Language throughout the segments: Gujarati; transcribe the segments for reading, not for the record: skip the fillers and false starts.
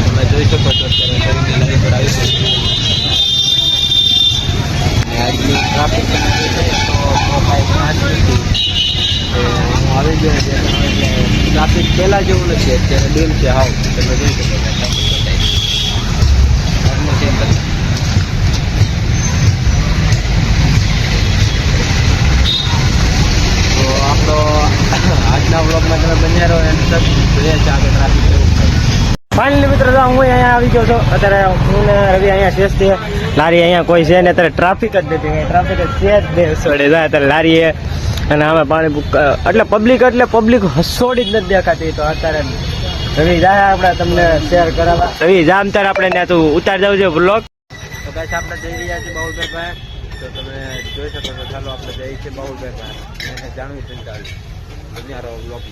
તમે જોઈ શકો છો અત્યારે પર આવી છે આજની ટ્રાફિક તો હું આવી ગયો ટ્રાફિક પહેલાં જેવું નથી અત્યારે ડીમ છે હાવ તમે જોઈ શકો તો આપણો આજના વ્લોગમાં તમે બન્યા રહો એમ તક જોઈએ છે આગળ ટ્રાફિક કેવું ફાઇનલી મિત્રો હું અહીંયા આવી ગયો છું અત્યારે હું ને રવિ અહીંયા શેષ છે લારી અહીંયા કોઈ છે ને અત્યારે ટ્રાફિક જ નથી ટ્રાફિક જ છે જ નહીં હસોડે જાય અત્યારે લારી એ અને આમે પાણી એટલે પબ્લિક હસોડી જ નથી દેખાતી તો અત્યારે રવિ જાય આપણે તમને શેર કરાવવા રવિ જામ ત્યારે આપણે ત્યાં તું ઉતાર જાવ છે વ્લોગ તો કાંઈ આપણે જઈ રહ્યા છીએ બાઉલભાઈ પાસે તો તમે જોઈ શકો છો ચાલો આપણે જઈએ છીએ બાઉલભાઈ પાસે જાણવું છે ચાલુ દુનિયારો વ્લોગ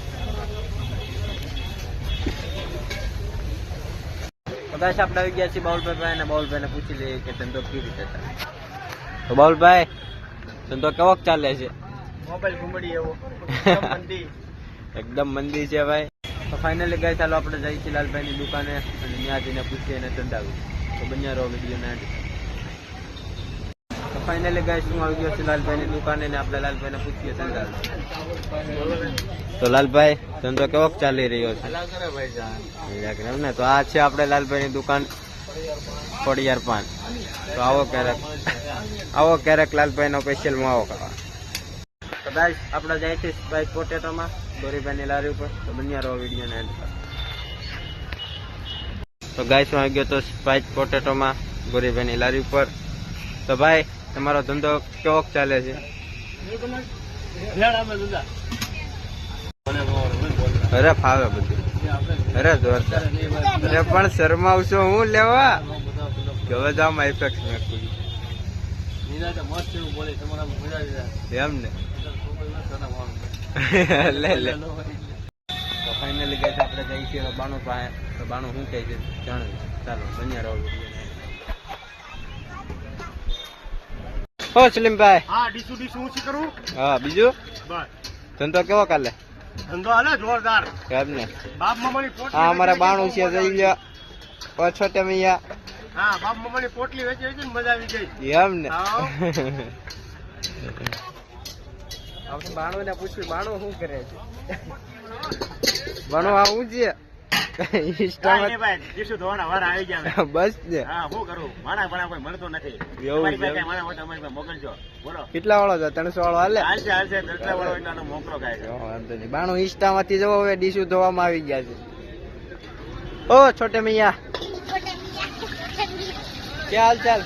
કદાચ આપણે આવી ગયા છીએ બાઉલભાઈ અને બાઉલભાઈને પૂછી લઈએ કે ધંધો કેવી રીતે ચાલે તો બાઉલભાઈ ધંધો કેવો ચાલે છે મોબાઈલ ઘૂમડી એવો એકદમ મંદી છે ભાઈ તો ફાઇનલી ગઈ ચાલો આપણે જઈએ છીએ લાલભાઈની દુકાને અને ત્યાં જઈને પૂછીએ અને ધંધાવું તો બન્યા રહો વિડીયોને તો ફાઇનલી ગઈ હું આવી ગયો છું લાલભાઈની દુકાને ને આપણે લાલભાઈને પૂછીએ ધંધાવું તો લાલભાઈ ધંધો કેવો ચાલી રહ્યો છે ને તો આ છે આપણે લાલભાઈની દુકાન ખોડિયાર પાન તો આવો ક્યારેક લાલભાઈનો સ્પેશિયલ માવો કરવા કદાચ આપણે જાય છે સ્પાઇસ પોટેટોમાં ગોરીભાઈની લારી ઉપર તો બન્યા રહો વિડીયોને એન્ડ તો ગાઈસ માં આવી ગયો તો સ્પાઇસ પોટેટોમાં ગોરીભાઈની લારી ઉપર તો ભાઈ તમારો ધંધો કેવો ચાલે છે અરે ફાવે બધું અરે જોરદાર અરે પણ શરમાવશો હું લેવા હવે જાવ ઇફેક્ટ એમ ને લે તો ફાઇનલી ગઈ આપણે જઈએ છીએ બાણું પાસે તો બાણું શું કહે છે જાણવું ચાલો બન્યા રહો હો સલીમભાઈ હા ડીસુ હું શું કરું હા બીજું બસ ધંધો કેવો કાલે ધંધો હાલે જોરદાર એમ ને બાપ મમ્માની પોટલી હા અમારા બાણું છે જઈ લ્યો પાછો તમે હા બાપ મમ્માની પોટલી વેચી વેચી ને મજા આવી ગઈ એમ ને આપણે બાણું ને પૂછ્યું બાણું શું કરે છે બાણું આ શું છે બસ ને કેટલા વાળો છે 300 વાળો હાલે બાણું ઇન્સ્ટા માંથી જવો હવે ડીશું ધોવામાં આવી ગયા છે ઓ છોટે મૈયા क्या हाल चाल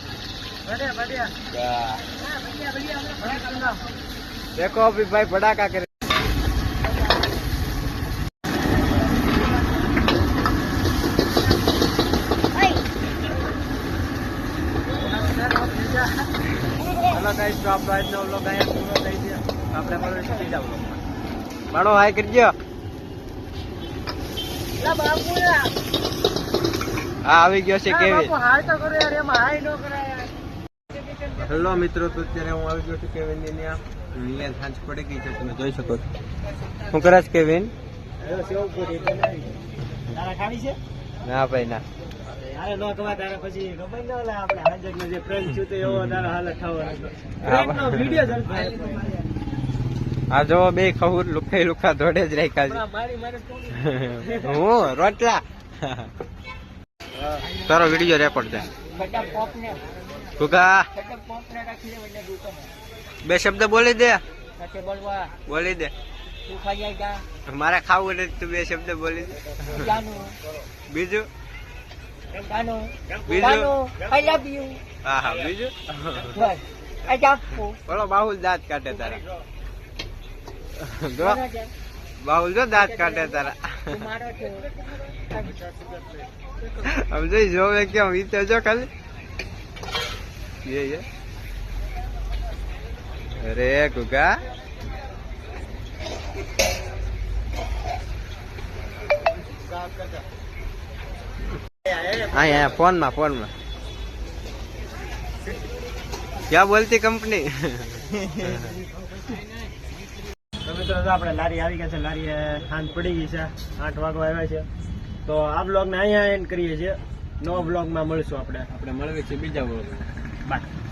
देखो अभी भाई पटाखा करे હાય કરજો હા આવી ગયો છે કેવી હેલો મિત્રો તો અત્યારે હું આવી ગયો છું કેવિન ની ત્યાં અહીંયા સાંજ પડી ગઈ છે તમે જોઈ શકો છો હું કરાશ કેવિન ના ભાઈ ના આ જો બે ખબર લુખા દોડે જ રાખ્યા છે હું રોટલા તારો વિડીયો રેકોર્ડ છે કુકા બે શબ્દ બોલી દે મારે ખાવું નથી તું બે શબ્દ બોલી દે બીજું હા હા બીજું બોલો બાહુલ દાંત કાઢે તારા બાહુલ જો દાંત કાઢે તારા આમ જોઈ જોવે કેમ ઈતો જો ખાલી અરે ગુગા हाँ फोन में क्या बोलती कंपनी તમે તો મિત્રો તો આપણે લારી આવી ગયા છે. લારી સાંજ પડી ગઈ છે, 8 વાગવા આવ્યા છે. તો આ બ્લોગને અહીંયા એન્ડ કરીએ છીએ. નવા બ્લોગમાં મળીશું આપણે આપણે મળવી છે બીજા બ્લોગ. બાય.